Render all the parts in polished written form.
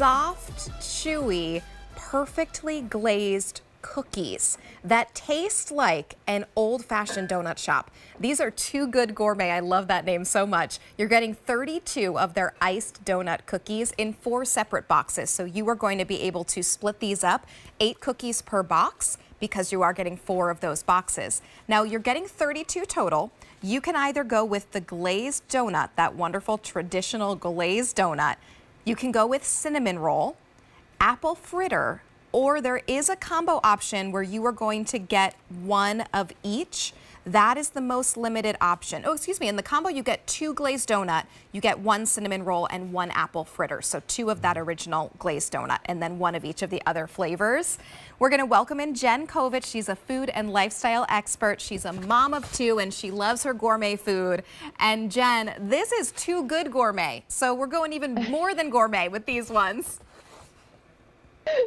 soft, chewy, perfectly glazed cookies that taste like an old-fashioned donut shop. These are Too Good Gourmet. I love that name so much. You're getting 32 of their iced donut cookies in 4 separate boxes. So you are going to be able to split these up, 8 cookies per box, because you are getting 4 of those boxes. Now you're getting 32 total. You can either go with the glazed donut, that wonderful traditional glazed donut. You can go with cinnamon roll, apple fritter, or there is a combo option where you are going to get 1 of each. That is the most limited option. Oh, excuse me, in the combo you get 2 glazed donut, you get 1 cinnamon roll and 1 apple fritter. So 2 of that original glazed donut and then 1 of each of the other flavors. We're gonna welcome in Jen Kovich. She's a food and lifestyle expert. She's a mom of 2 and she loves her gourmet food. And Jen, this is Too Good Gourmet. So we're going even more than gourmet with these ones.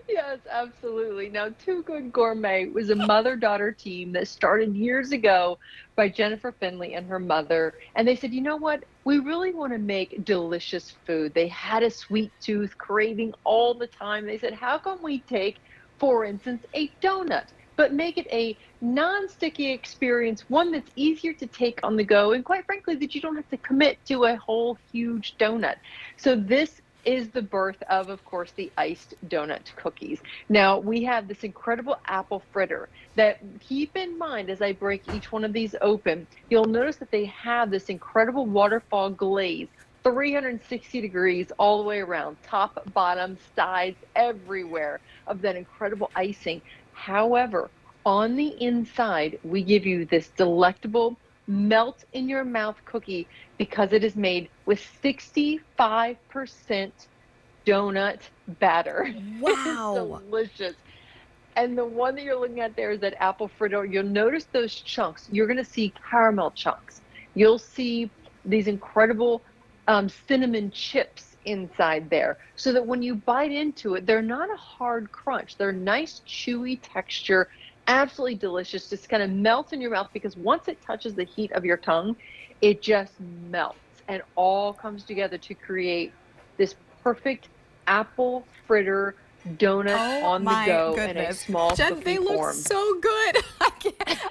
Yes, absolutely. Now, Too Good Gourmet was a mother-daughter team that started years ago by Jennifer Finley and her mother. And they said, you know what? We really want to make delicious food. They had a sweet tooth craving all the time. They said, how can we take, for instance, a donut, but make it a non-sticky experience, one that's easier to take on the go, and quite frankly, that you don't have to commit to a whole huge donut. So this is the birth of course, the iced donut cookies. Now, we have this incredible apple fritter that, keep in mind, as I break each one of these open, you'll notice that they have this incredible waterfall glaze, 360 degrees all the way around, top, bottom, sides, everywhere of that incredible icing. However, on the inside, we give you this delectable melt in your mouth cookie because it is made with 65% donut batter. Wow. It's delicious. And the one that you're looking at there is that apple fritter. You'll notice those chunks. You're going to see caramel chunks. You'll see these incredible cinnamon chips inside there, so that when you bite into it, they're not a hard crunch. They're nice, chewy texture. Absolutely delicious. Just kind of melts in your mouth because once it touches the heat of your tongue, it just melts and all comes together to create this perfect apple fritter donut on the go in a small Jen, cookie they look form. so good.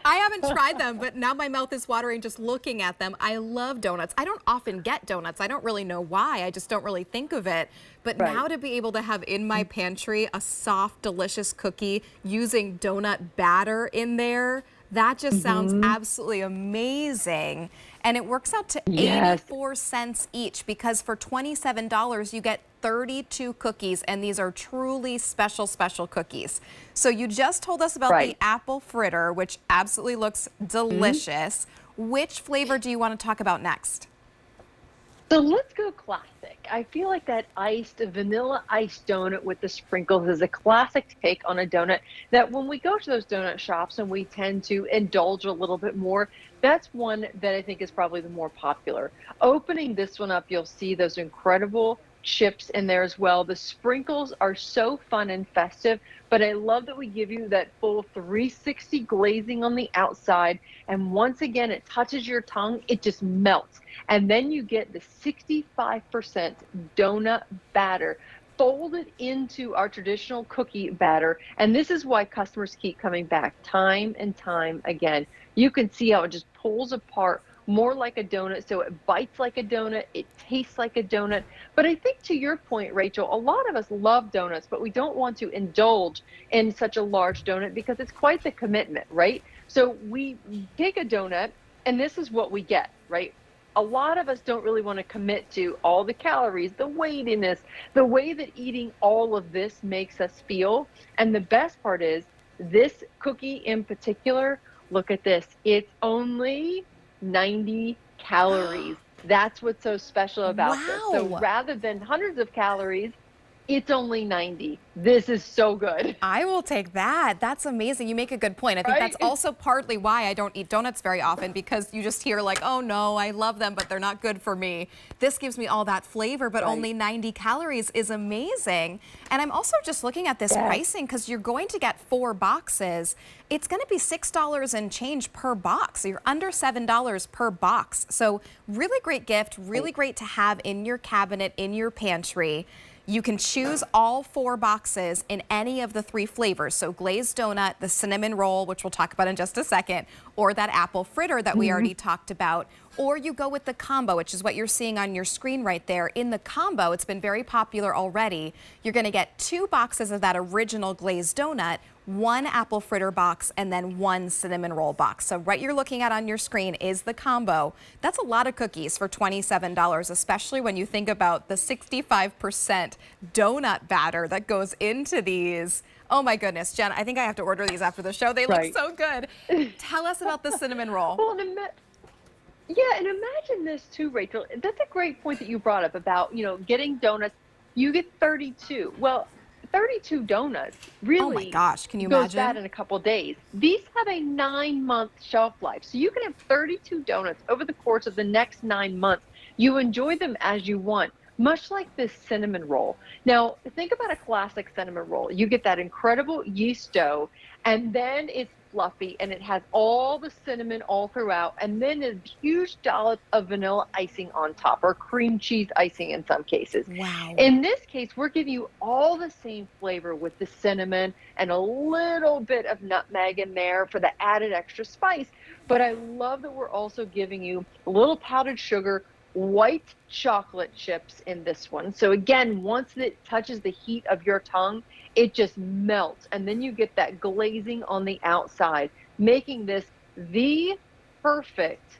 I haven't tried them, but now my mouth is watering just looking at them. I love donuts. I don't often get donuts. I don't really know why. I just don't really think of it. But now to be able to have in my pantry a soft, delicious cookie using donut batter in there, that just sounds absolutely amazing. And it works out to 84 cents each, because for $27 you get 32 cookies, and these are truly special, special cookies. So you just told us about the apple fritter, which absolutely looks delicious. Which flavor do you want to talk about next? So let's go classic. I feel like that vanilla iced donut with the sprinkles is a classic take on a donut that when we go to those donut shops and we tend to indulge a little bit more, that's one that I think is probably the more popular. Opening this one up, you'll see those incredible chips in there as well. The sprinkles are so fun and festive, but I love that we give you that full 360 glazing on the outside. And once again, it touches your tongue, it just melts. And then you get the 65% donut batter folded into our traditional cookie batter. And this is why customers keep coming back time and time again. You can see how it just pulls apart more like a donut, so it bites like a donut, it tastes like a donut. But I think, to your point, Rachel, a lot of us love donuts, but we don't want to indulge in such a large donut because it's quite the commitment, right? So we take a donut, and this is what we get, right? A lot of us don't really want to commit to all the calories, the weightiness, the way that eating all of this makes us feel. And the best part is, this cookie in particular, look at this, it's only 90 calories. That's what's so special about this. So rather than hundreds of calories, it's only 90. This is so good. I will take that. That's amazing. You make a good point. I think that's also partly why I don't eat donuts very often, because you just hear like, oh no, I love them, but they're not good for me. This gives me all that flavor, but only 90 calories is amazing. And I'm also just looking at this pricing, because you're going to get 4 boxes. It's going to be $6 and change per box. So you're under $7 per box. So really great gift, really great to have in your cabinet, in your pantry. You can choose all 4 boxes in any of the 3 flavors. So glazed donut, the cinnamon roll, which we'll talk about in just a second, or that apple fritter that we already talked about. Or you go with the combo, which is what you're seeing on your screen right there. In the combo, it's been very popular already. You're going to get 2 boxes of that original glazed donut, 1 apple fritter box, and then 1 cinnamon roll box. So what you're looking at on your screen is the combo. That's a lot of cookies for $27, especially when you think about the 65% donut batter that goes into these. Oh my goodness, Jen, I think I have to order these after the show. They look so good. Tell us about the cinnamon roll. Well, yeah, and imagine this too, Rachel. That's a great point that you brought up about, getting donuts. You get 32. Well, 32 donuts really Oh my gosh, can you goes imagine? bad in a couple of days. These have a 9-month shelf life. So you can have 32 donuts over the course of the next 9 months. You enjoy them as you want, much like this cinnamon roll. Now, think about a classic cinnamon roll. You get that incredible yeast dough, and then it's fluffy, and it has all the cinnamon all throughout, and then a huge dollop of vanilla icing on top, or cream cheese icing in some cases. Wow. In this case, we're giving you all the same flavor with the cinnamon and a little bit of nutmeg in there for the added extra spice. But I love that we're also giving you a little powdered sugar, white chocolate chips in this one. So again, once it touches the heat of your tongue, it just melts, and then you get that glazing on the outside, making this the perfect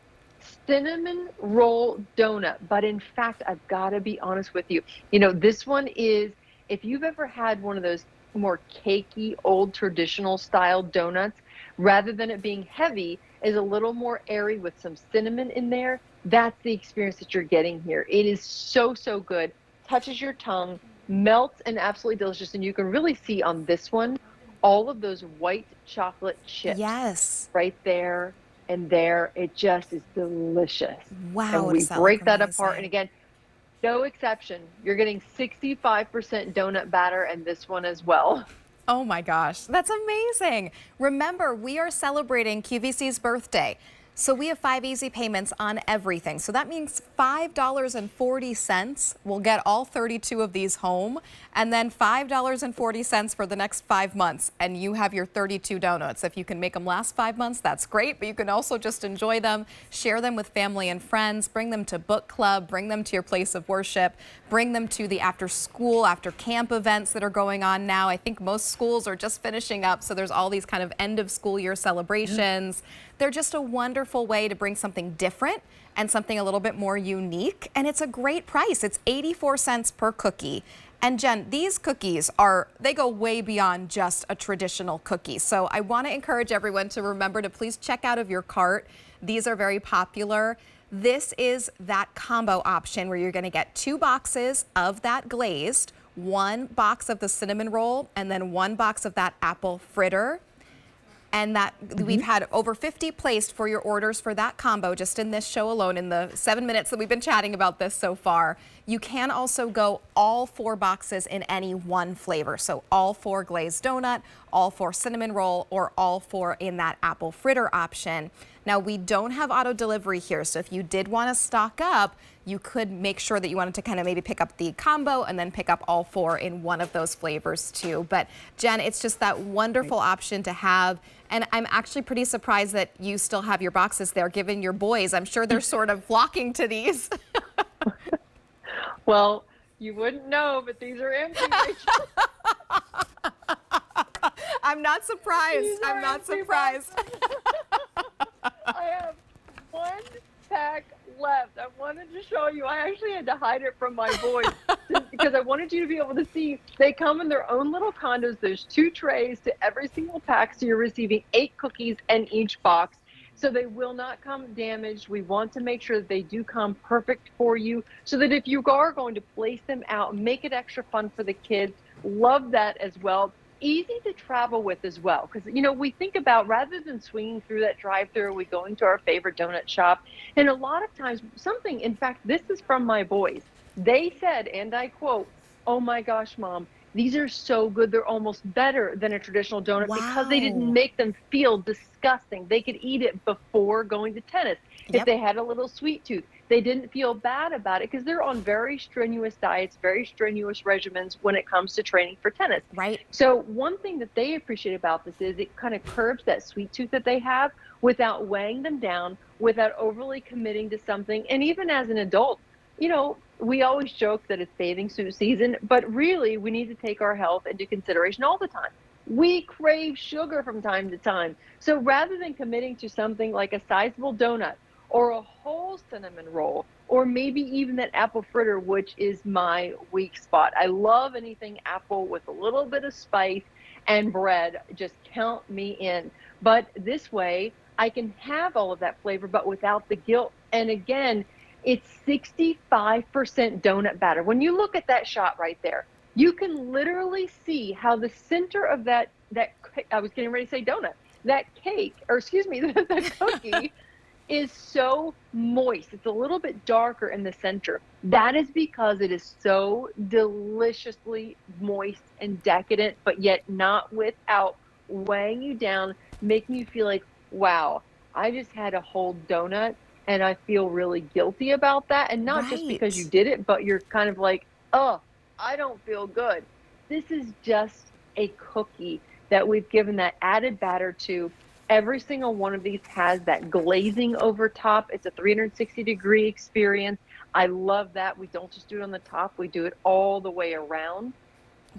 cinnamon roll donut. But in fact, I've got to be honest with you, this one is, if you've ever had one of those more cakey, old traditional style donuts, rather than it being heavy, is a little more airy with some cinnamon in there. That's the experience that you're getting here. It is so, so good. Touches your tongue, melts, and absolutely delicious. And you can really see on this one all of those white chocolate chips. Yes. Right there and there. It just is delicious. Wow. And we break that apart. And again, no exception. You're getting 65% donut batter in this one as well. Oh my gosh, that's amazing. Remember, we are celebrating QVC's birthday. So we have 5 easy payments on everything. So that means $5.40 will get all 32 of these home, and then $5.40 for the next 5 months, and you have your 32 donuts. If you can make them last 5 months, that's great, but you can also just enjoy them, share them with family and friends, bring them to book club, bring them to your place of worship, bring them to the after school, after camp events that are going on now. I think most schools are just finishing up, so there's all these kind of end of school year celebrations. They're just a wonderful way to bring something different and something a little bit more unique, and it's a great price. It's 84 cents per cookie. And Jen, these cookies they go way beyond just a traditional cookie. So I want to encourage everyone to remember to please check out of your cart. These are very popular. This is that combo option where you're going to get 2 boxes of that glazed, 1 box of the cinnamon roll, and then 1 box of that apple fritter. And that we've had over 50 placed for your orders for that combo just in this show alone, in the 7 minutes that we've been chatting about this so far. You can also go all 4 boxes in any one flavor. So all 4 glazed donut, all 4 cinnamon roll, or all 4 in that apple fritter option. Now, we don't have auto delivery here, so if you did want to stock up, you could make sure that you wanted to kind of maybe pick up the combo and then pick up all 4 in one of those flavors too. But Jen, it's just that wonderful option to have. And I'm actually pretty surprised that you still have your boxes there, given your boys. I'm sure they're sort of flocking to these. Well, you wouldn't know, but these are empty, Rachel. I'm not surprised. I'm not surprised. I have 1 pack left. I wanted to show you. I actually had to hide it from my boys because I wanted you to be able to see. They come in their own little condos. There's 2 trays to every single pack, so you're receiving 8 cookies in each box. So they will not come damaged. We want to make sure that they do come perfect for you, so that if you are going to place them out, make it extra fun for the kids. Love that as well. Easy to travel with as well, because we think about, rather than swinging through that drive-through, we going to our favorite donut shop, and a lot of times in fact, this is from my boys. They said, and I quote, "Oh my gosh, Mom, these are so good. They're almost better than a traditional donut because they didn't make them feel disgusting. They could eat it before going to tennis. If they had a little sweet tooth, They didn't feel bad about it because they're on very strenuous diets, very strenuous regimens when it comes to training for tennis. Right. So one thing that they appreciate about this is it kind of curbs that sweet tooth that they have without weighing them down, without overly committing to something. And even as an adult, we always joke that it's bathing suit season, but really we need to take our health into consideration all the time. We crave sugar from time to time. So rather than committing to something like a sizable donut or a whole cinnamon roll, or maybe even that apple fritter, which is my weak spot. I love anything apple with a little bit of spice and bread. Just count me in. But this way, I can have all of that flavor, but without the guilt. And again, it's 65% donut batter. When you look at that shot right there, you can literally see how the center of that I was getting ready to say donut, that cake, or excuse me, the cookie is so moist. It's a little bit darker in the center. That is because it is so deliciously moist and decadent, but yet not without weighing you down, making you feel like, wow, I just had a whole donut and I feel really guilty about that. And not just because you did it, but you're kind of like, oh, I don't feel good. This is just a cookie that we've given that added batter to. Every single one of these has that glazing over top. It's a 360-degree experience. I love that. We don't just do it on the top. We do it all the way around.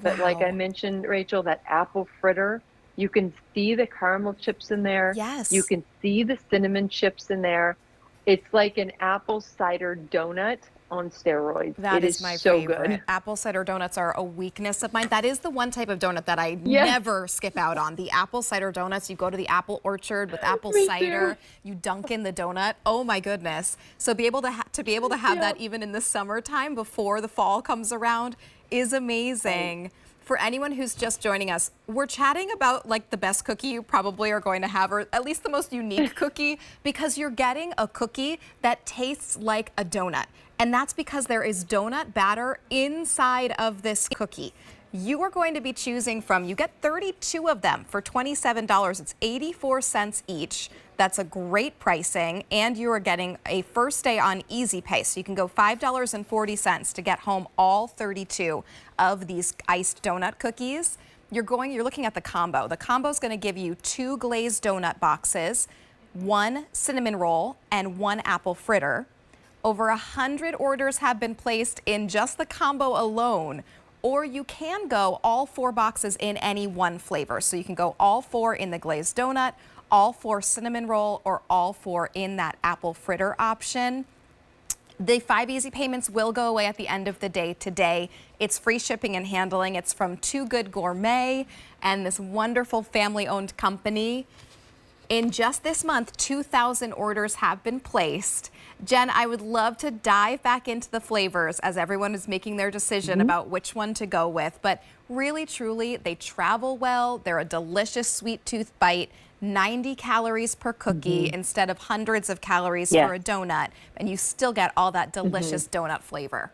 But like I mentioned, Rachel, that apple fritter, you can see the caramel chips in there. Yes. You can see the cinnamon chips in there. It's like an apple cider donut on steroids. That is my so favorite. Good. Apple cider donuts are a weakness of mine. That is the one type of donut that I never skip out on. The apple cider donuts. You go to the apple orchard with apple cider. You dunk in the donut. Oh my goodness. So be able to have that even in the summertime before the fall comes around is amazing. For anyone who's just joining us, we're chatting about like the best cookie you probably are going to have, or at least the most unique cookie, because you're getting a cookie that tastes like a donut. And that's because there is donut batter inside of this cookie. You are going to be choosing from, you get 32 of them for $27. It's 84 cents each. That's a great pricing, and you are getting a first day on Easy Pay. So you can go $5.40 to get home all 32 of these iced donut cookies. You're looking at the combo. The combo is going to give you 2 glazed donut boxes, 1 cinnamon roll, and 1 apple fritter. Over 100 orders have been placed in just the combo alone. Or you can go all 4 boxes in any one flavor. So you can go all 4 in the glazed donut, all 4 cinnamon roll, or all 4 in that apple fritter option. The 5 easy payments will go away at the end of the day today. It's free shipping and handling. It's from Too Good Gourmet and this wonderful family-owned company. In just this month, 2,000 orders have been placed. Jen, I would love to dive back into the flavors as everyone is making their decision about which one to go with. But really, truly, they travel well. They're a delicious sweet tooth bite. 90 calories per cookie instead of hundreds of calories for a donut. And you still get all that delicious donut flavor.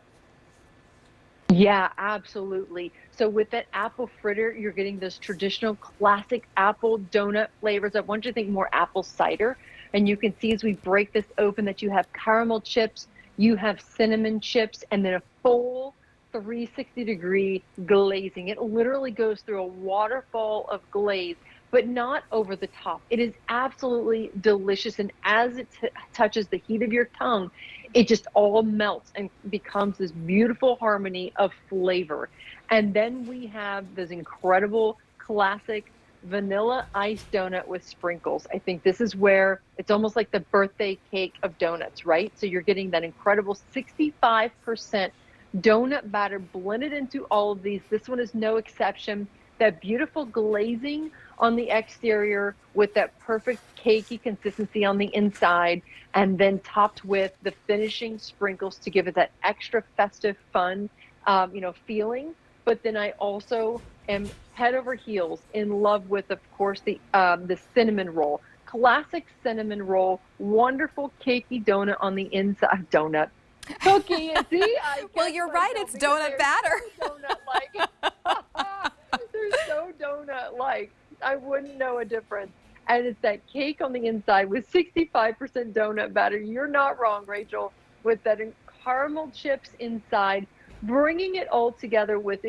Yeah, absolutely. So with that apple fritter, you're getting those traditional classic apple donut flavors. I want you to think more apple cider. And you can see as we break this open that you have caramel chips, you have cinnamon chips, and then a full 360-degree glazing. It literally goes through a waterfall of glaze, but not over the top. It is absolutely delicious. And as it touches the heat of your tongue, it just all melts and becomes this beautiful harmony of flavor. And then we have this incredible classic vanilla iced donut with sprinkles. I think this is where it's almost like the birthday cake of donuts, right? So you're getting that incredible 65% donut batter blended into all of these. This one is no exception. That beautiful glazing on the exterior with that perfect cakey consistency on the inside, and then topped with the finishing sprinkles to give it that extra festive fun, feeling. But then I also am head over heels in love with, of course, the cinnamon roll. Classic cinnamon roll, wonderful cakey donut on the inside. Donut. Cookie. See? Well, you're right. It's donut batter. Donut-like. They're so donut-like. I wouldn't know a difference. And it's that cake on the inside with 65% donut batter. You're not wrong, Rachel. with that caramel chips inside, bringing it all together with